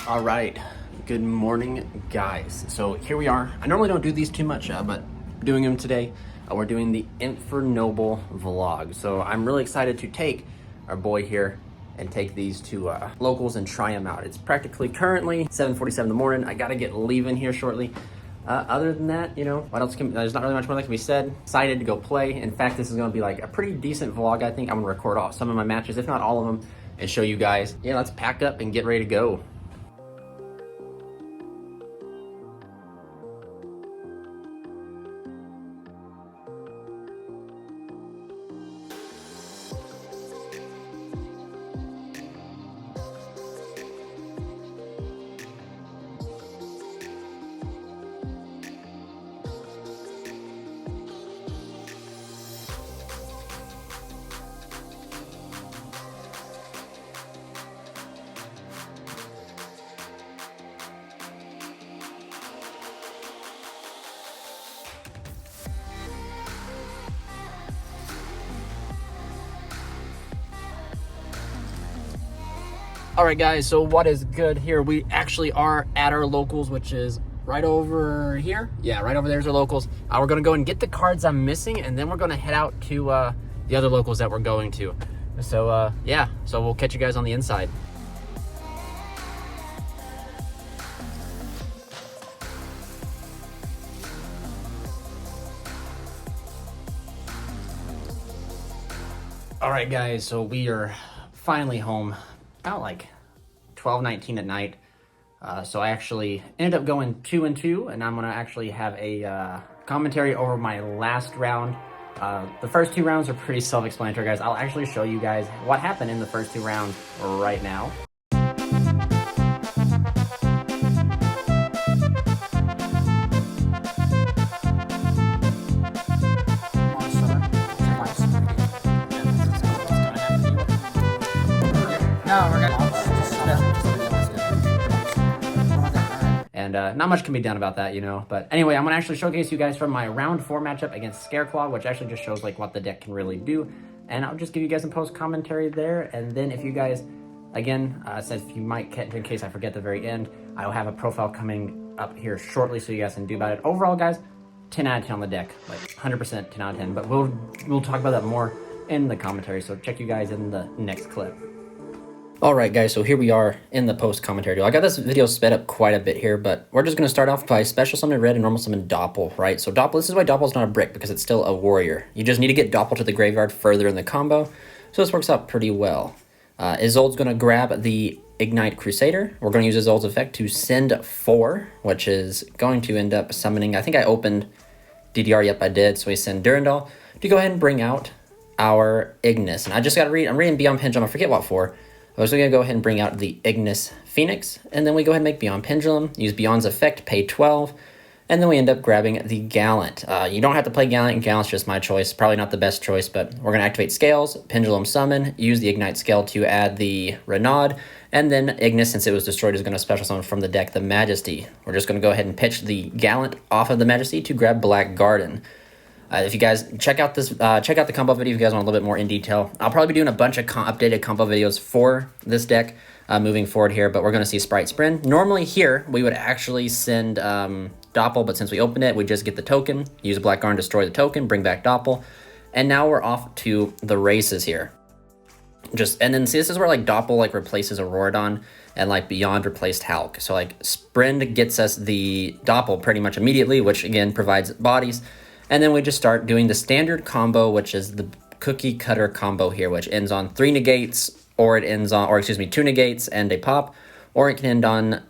All right, good morning, guys. So here we are. I normally don't do these too much, but doing them today. We're doing the Infernoble vlog. So I'm really excited to take our boy here and take these to locals and try them out. It's practically currently 7:47 in the morning. I gotta get leaving here shortly. Other than that, you know, what else there's not really much more that can be said. Excited to go play. In fact, this is gonna be like a pretty decent vlog. I think I'm gonna record off some of my matches, if not all of them, and show you guys. Yeah, let's pack up and get ready to go. All right, guys, so what is good here? We actually are at our locals, which is right over here. Yeah, right over there's our locals. We're gonna go and get the cards I'm missing, and then we're gonna head out to the other locals that we're going to. So yeah, so we'll catch you guys on the inside. All right, guys, so we are finally home. About like 12:19 at night. So I actually ended up going 2-2, and I'm gonna actually have a commentary over my last round. The first two rounds are pretty self-explanatory, guys. I'll actually show you guys what happened in the first two rounds right now. And not much can be done about that, you know. But anyway, I'm gonna actually showcase you guys from my round 4 matchup against Scareclaw, which actually just shows like what the deck can really do. And I'll just give you guys some post commentary there. And then if you guys, again, said if you might catch, in case I forget the very end, I'll have a profile coming up here shortly so you guys can do about it. Overall, guys, 10 out of 10 on the deck, like 100% 10 out of 10. But we'll talk about that more in the commentary. So check you guys in the next clip. All right, guys, so here we are in the post commentary. I got this video sped up quite a bit here, but we're just going to start off by special summon red and normal summon Doppel, right? So Doppel, this is why Doppel's not a brick, because it's still a warrior. You just need to get Doppel to the graveyard further in the combo, so this works out pretty well. Isolde's going to grab the Ignite Crusader. We're going to use Isolde's effect to send 4, which is going to end up summoning, I think I opened DDR, yep I did, so we send Durandal to go ahead and bring out our Ignis. And I just got to read, I'm reading Beyond Pendulum, I forget what for. I was going to go ahead and bring out the Ignis Phoenix, and then we go ahead and make Beyond Pendulum, use Beyond's effect, pay 12, and then we end up grabbing the Gallant. You don't have to play Gallant, Gallant's just my choice, probably not the best choice, but we're going to activate Scales, Pendulum Summon, use the Ignite Scale to add the Renaud, and then Ignis, since it was destroyed, is going to special summon from the deck the Majesty. We're just going to go ahead and pitch the Gallant off of the Majesty to grab Black Garden. If you guys check out the combo video if you guys want a little bit more in detail. I'll probably be doing a bunch of updated combo videos for this deck moving forward here, but we're going to see Sprite Sprint. Normally here, we would actually send Doppel, but since we opened it, we just get the token, use Black Garden, destroy the token, bring back Doppel, and now we're off to the races here. And then see, this is where like Doppel like replaces Auroradon and like Beyond replaced Hulk. So like Sprint gets us the Doppel pretty much immediately, which again provides bodies. And then we just start doing the standard combo, which is the cookie cutter combo here, which ends on 3 negates, or it ends on, or excuse me, 2 negates and a pop, or it can end on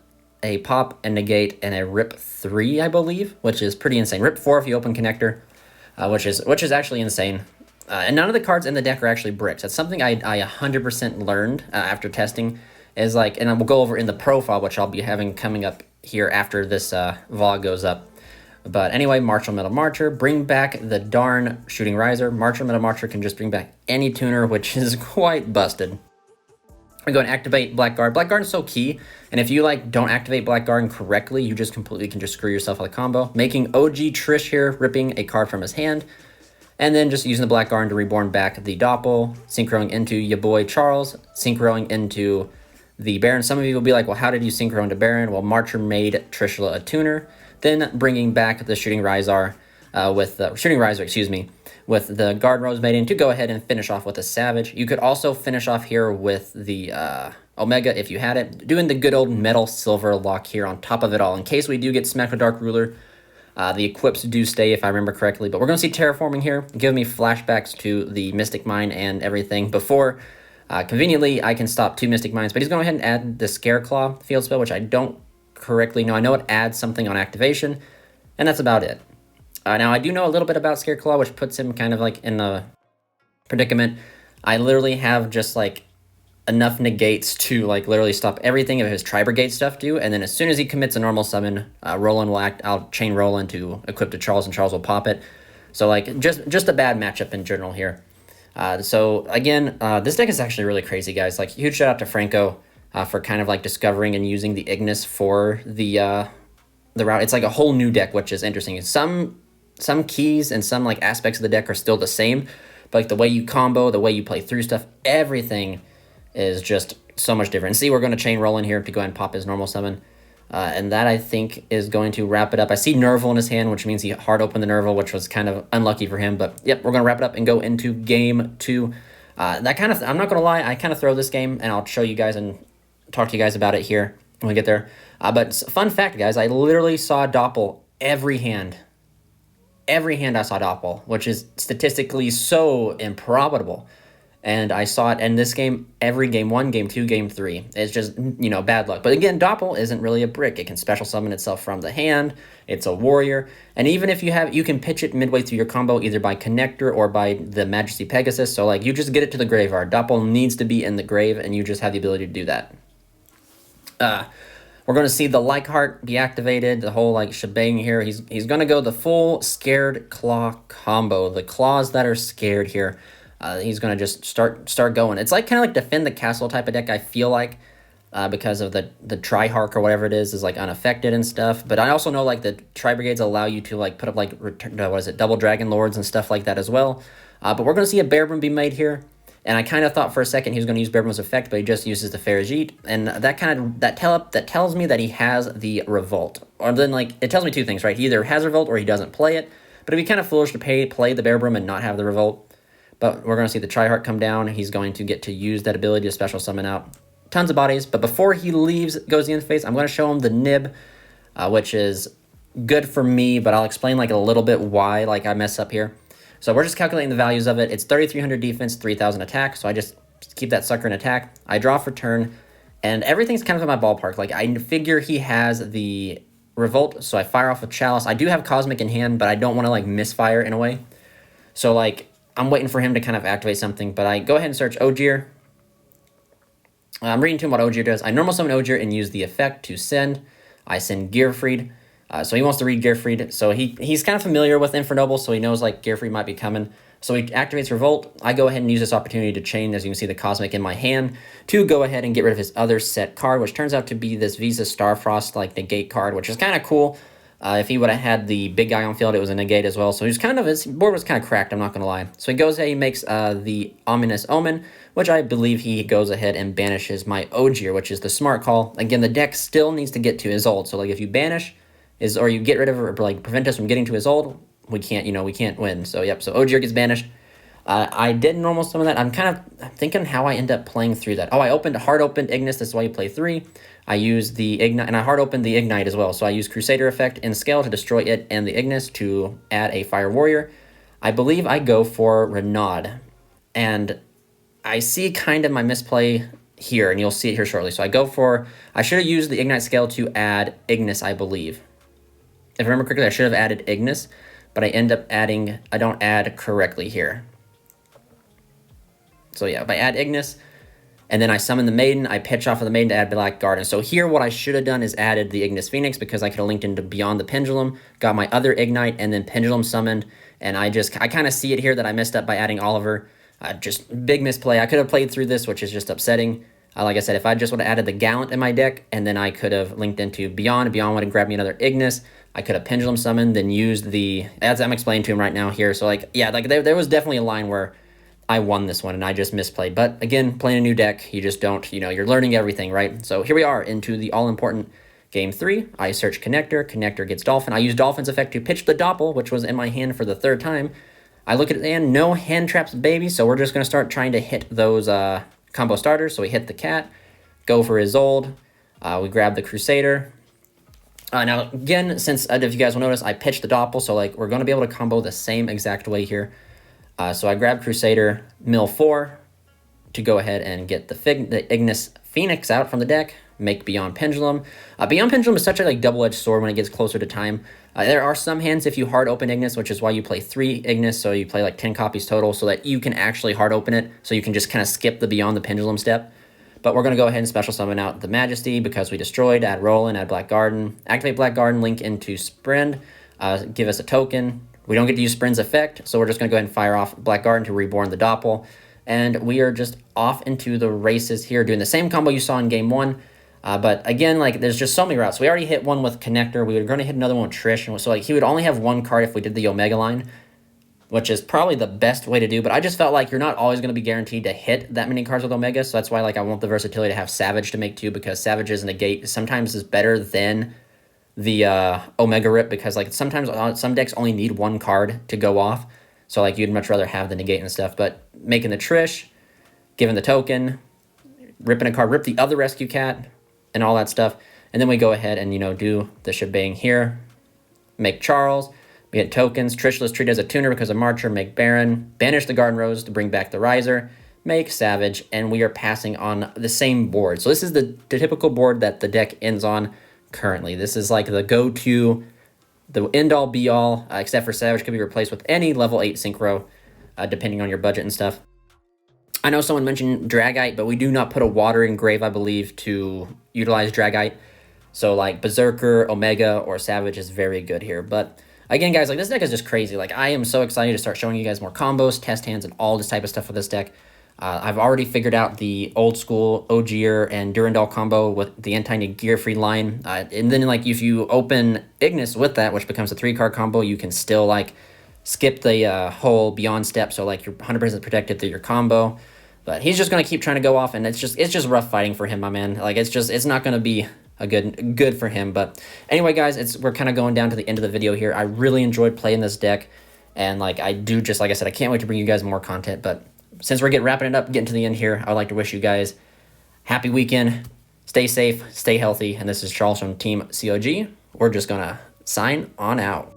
a pop and negate and a rip 3, I believe, which is pretty insane. Rip 4 if you open connector, which is actually insane. And none of the cards in the deck are actually bricks. That's something I 100% learned after testing. Is like, and we'll go over in the profile, which I'll be having coming up here after this vlog goes up. But anyway, Martial Metal Marcher, bring back the darn Shooting Riser. Martial Metal Marcher can just bring back any tuner, which is quite busted. We go and activate Blackguard. Blackguard is so key, and if you like don't activate Blackguard correctly, you just completely can just screw yourself out of the combo. Making OG Trish here, ripping a card from his hand, and then just using the Blackguard to reborn back the Doppel, synchroing into your boy Charles, synchroing into the Baron. Some of you will be like, well, how did you synchro into Baron? Well, Marcher made Trishula a tuner, then bringing back the Shooting Rizar with the Guard Rose Maiden to go ahead and finish off with a Savage. You could also finish off here with the Omega if you had it, doing the good old Metal Silver lock here on top of it all. In case we do get smacked with Dark Ruler, the equips do stay if I remember correctly, but we're going to see Terraforming here, giving me flashbacks to the Mystic Mine and everything before. Conveniently, I can stop 2 Mystic Mines, but he's going to go ahead and add the Scareclaw field spell, which I don't correctly know. I know it adds something on activation, and that's about it. Now, I do know a little bit about Scareclaw, which puts him kind of like in a predicament. I literally have just like enough negates to like literally stop everything of his Tri-Brigade stuff do, and then as soon as he commits a normal summon, Roland will act. I'll chain Roland to equip to Charles, and Charles will pop it. So like just a bad matchup in general here. So again, this deck is actually really crazy, guys. Like, huge shout out to Franco for kind of like discovering and using the Ignis for the route. It's like a whole new deck, which is interesting. Some keys and some like aspects of the deck are still the same, but like the way you combo, the way you play through stuff, everything is just so much different. See, we're going to chain Roland here to go ahead and pop his normal summon. And that, I think, is going to wrap it up. I see Nerval in his hand, which means he hard opened the Nerval, which was kind of unlucky for him. But, yep, we're going to wrap it up and go into game 2. I'm not going to lie, I kind of throw this game, and I'll show you guys and talk to you guys about it here when we get there. But fun fact, guys, I literally saw Doppel every hand. Every hand I saw Doppel, which is statistically so improbable. And I saw it in this game, every game 1, game 2, game 3. It's just, bad luck. But again, Doppel isn't really a brick. It can special summon itself from the hand. It's a warrior. And even if you can pitch it midway through your combo, either by Connector or by the Majesty Pegasus. So, like, you just get it to the graveyard. Doppel needs to be in the grave, and you just have the ability to do that. We're going to see the Leichhardt be activated, the whole, like, shebang here. He's going to go the full Scared Claw combo. The claws that are scared here. He's going to just start going. It's like kind of like Defend the Castle type of deck, I feel like, because of the Trihark or whatever it is like unaffected and stuff. But I also know like the Tri-Brigades allow you to like put up like, Double Dragon Lords and stuff like that as well. But we're going to see a Bear Broom be made here. And I kind of thought for a second he was going to use Bear Broom's effect, but he just uses the Ferrigite. And that tells me that he has the Revolt. Or then like, it tells me 2 things, right? He either has Revolt or he doesn't play it. But it'd be kind of foolish to play the Bear Broom and not have the Revolt. But we're going to see the Triheart come down. He's going to get to use that ability to special summon out tons of bodies. But before he goes the interface, I'm going to show him the Nib, which is good for me, but I'll explain like a little bit why like I mess up here. So we're just calculating the values of it. It's 3,300 defense, 3,000 attack. So I just keep that sucker in attack. I draw for turn, and everything's kind of in my ballpark. Like, I figure he has the Revolt, so I fire off with Chalice. I do have Cosmic in hand, but I don't want to like misfire in a way. So like, I'm waiting for him to kind of activate something, but I go ahead and search Ogier. I'm reading to him what Ogier does. I normal summon Ogier and use the effect to send. I send Gearfried. So he wants to read Gearfried. So he's kind of familiar with Infernoble, so he knows like Gearfried might be coming. So he activates Revolt. I go ahead and use this opportunity to chain, as you can see, the Cosmic in my hand to go ahead and get rid of his other set card, which turns out to be this Visa Starfrost like negate card, which is kind of cool. If he would have had the big guy on field, it was a negate as well. So his board was kind of cracked, I'm not going to lie. So he goes ahead, he makes the Ominous Omen, which I believe he goes ahead and banishes my Ogier, which is the smart call. Again, the deck still needs to get to his ult. So like, if you banish or you get rid of it, or like prevent us from getting to his ult, we can't win. So yep, so Ogier gets banished. I did normal summon that. I'm kind of thinking how I end up playing through that. Oh, I hard opened Ignis. This is why you play 3. I use the Ignite, and I hard opened the Ignite as well. So I use Crusader effect in scale to destroy it and the Ignis to add a Fire Warrior. I believe I go for Renaud, and I see kind of my misplay here, and you'll see it here shortly. So I should have used the Ignite scale to add Ignis, I believe. If I remember correctly, I should have added Ignis, but I don't add correctly here. So yeah, if I add Ignis, and then I summon the Maiden, I pitch off of the Maiden to add Black Garden. So here what I should have done is added the Ignis Phoenix, because I could have linked into Beyond the Pendulum, got my other Ignite, and then Pendulum summoned. And I kind of see it here that I messed up by adding Oliver. Just big misplay. I could have played through this, which is just upsetting. Like I said, if I just would have added the Gallant in my deck, and then I could have linked into Beyond would have grabbed me another Ignis. I could have Pendulum summoned, then used as I'm explaining to him right now here. So like, yeah, like there was definitely a line where I won this one and I just misplayed. But again, playing a new deck, you just don't, you know, you're learning everything, right? So here we are into the all-important game 3. I search Connector. Connector gets Dolphin. I use Dolphin's effect to pitch the Doppel, which was in my hand for the 3rd time. I look at the hand, no hand traps, baby. So we're just going to start trying to hit those combo starters. So we hit the Cat, go for Isolde. We grab the Crusader. Now, again, since if you guys will notice, I pitched the Doppel. So like we're going to be able to combo the same exact way here. So I grabbed Crusader, mill 4 to go ahead and get the Ignis Phoenix out from the deck, make Beyond Pendulum. Beyond Pendulum is such a like double-edged sword when it gets closer to time. There are some hands if you hard open Ignis, which is why you play 3 Ignis, so you play like 10 copies total, so that you can actually hard open it, so you can just kind of skip the Beyond the Pendulum step. But we're going to go ahead and special summon out the Majesty because we destroyed, add Roland, add Black Garden, activate Black Garden, link into Sprend, give us a token. We don't get to use Sprend's effect, so we're just going to go ahead and fire off Black Garden to reborn the Doppel. And we are just off into the races here, doing the same combo you saw in game 1. But again, like there's just so many routes. We already hit one with Connector. We were going to hit another one with Trish. And so like he would only have 1 card if we did the Omega line, which is probably the best way to do. But I just felt like you're not always going to be guaranteed to hit that many cards with Omega. So that's why like I want the versatility to have Savage to make 2, because Savage's negate sometimes is better than the Omega Rip, because like sometimes some decks only need 1 card to go off, so like you'd much rather have the negate and stuff. But making the Trish, giving the token, ripping a card, rip the other Rescue Cat, and all that stuff, and then we go ahead and, you know, do the shebang here. Make Charles, we get tokens. Trishless treat as a tuner because of Marcher. Make Baron, banish the Garden Rose to bring back the Riser, make Savage, and we are passing on the same board. So this is the typical board that the deck ends on currently. This is like the go-to, the end-all be-all, except for Savage could be replaced with any level 8 synchro, depending on your budget and stuff. I know someone mentioned Dragite, but we do not put a water engrave, I believe, to utilize Dragite. So like Berserker, Omega, or Savage is very good here. But again, guys, like this deck is just crazy. Like I am so excited to start showing you guys more combos, test hands, and all this type of stuff with this deck. I've already figured out the old school Ogier and Durandal combo with the anti-Gear free line. And then like if you open Ignis with that, which becomes a 3-card combo, you can still like skip the whole Beyond step. So like you're 100% protected through your combo. But he's just going to keep trying to go off, and it's just rough fighting for him, my man. Like it's not going to be a good for him. But anyway, guys, we're kind of going down to the end of the video here. I really enjoyed playing this deck, and like I do, just like I said, I can't wait to bring you guys more content. But since we're wrapping it up, getting to the end here, I would like to wish you guys happy weekend. Stay safe, stay healthy, and this is Charles from Team COG. We're just gonna sign on out.